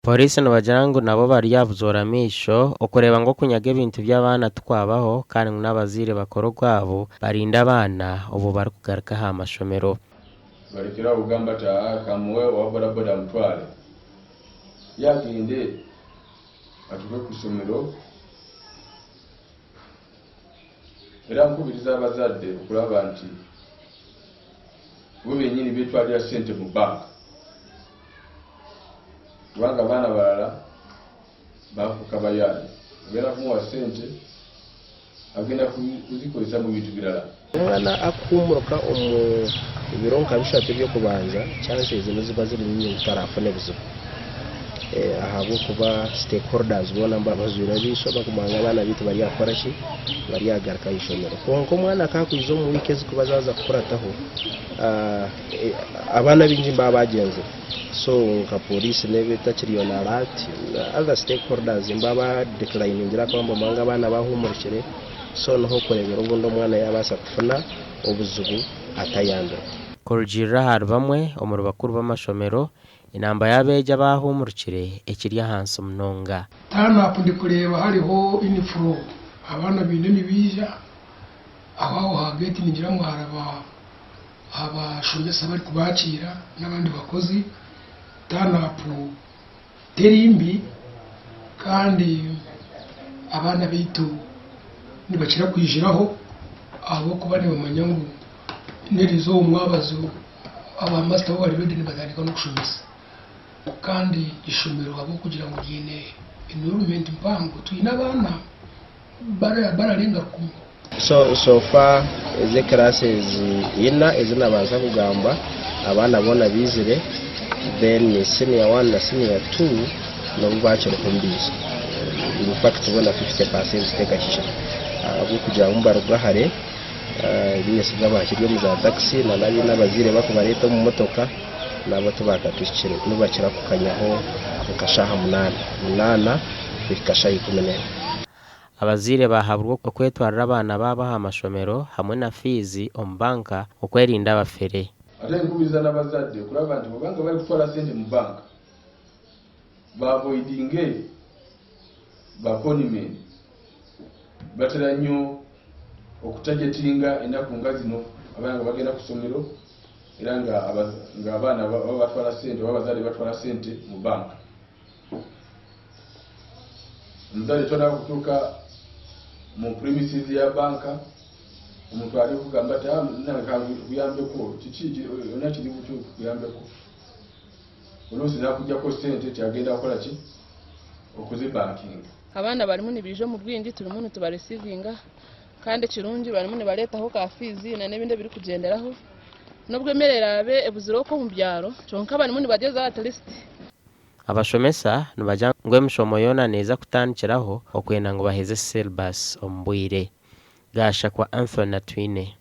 Polisi nabajara ngo nabo bari yabuzoramisho okureba ngo kunyaga ibintu by'abana twabaho kandi n'abazire bakoro gwabo barinda abana ubu bari kugaruka ha mashomero barekera ugamba ta kamwe wa boda mutwale yaginde atuke ku somero era nkubiriza abazadde okulaba nti bo benyini bitwalira sente mu bank kubanga abaana balala bafuka bayali ogenda kumuwa sente agenda kuzikozesa mu bintu birala umwana akumuruka ibironka bishatu byo kubanza chances zino ziba ziri nyinshi utarafone buzuba ahabo kuba stakeholders bona mbabazura bisho bakumanga abana bitu bari yakora ki bari yagarika ishomero konko mwana akakwizo mu wikezi kubazaza kurataho abana binji babagenze so nka polisi nebe takiriyo na rat other stakeholders mbaba declining ngira kwamba manga abana bahumurikire so no kurebera ubundo mwana yabasa kufuna obuzugu atayandura Korjira har bamwe omuru bakuru b'amashomero inamba yabeja bahumurikire ekiri hansi munonga tana apundi kureba hariho inflow abana binde nibija abaho hagati ningira mu haraba abashomesa bari kubakira n'abandi bakozi tana apu terimbi kandi abana bitu nibakira kwijiraho abo kubane bamanya ngo nerizo umwabazo aba master wari bindi nibazandika no kushomesa kandi ishomero abo kugira ngo yine environment mpango tuyina abana bararenga kumwe so far the classes ina izina baza kugamba abana bona bizire then senior 1 na senior 2 no bacyo kumbiza in fact bona 50% teka kisha abo kugira ngo barugahare biyese bwabakiryo mu za taxi na nabi n'abazire bakubareta mu motoka nabo tubakatushikire nubakira kukanyaho ukashaha munana bikashaha 10 abazire bahabwa okwetwarira abana babaha amashomero hamwe na fizi ombanka okwerinda abafere ate nkubiza n'abazadde kulaba nti mubanga bali kutwala sente mu banka bavoidinge bakoniment batera nnyo okutajetinga enaku nga zino abanga bagenda ku somero era nga abaana batwala sente abazadde batwala sente mu banka omuzadde tona kutuuka mu premises ya banka omuntu ali kugamba ati kuyambeko kiki yonna kiri butuufu kuyambeko oluusi nakujjako sente tyagenda kukola ki okuzibankinga abana balimu nibije mu bwingi tulimu nitubaresivinga kandi kirungi balimu nibaletaho ka fizi na nebindi biri kugenderaho nubwo emerera abe ebuziro ko mu byaro cyonka balimu nibageza at least abashomesa nubajya ngo emishomo yona neza kutanikiraho okwenda ngo baheze syllabus ombwire gasha kwa Anthony Twine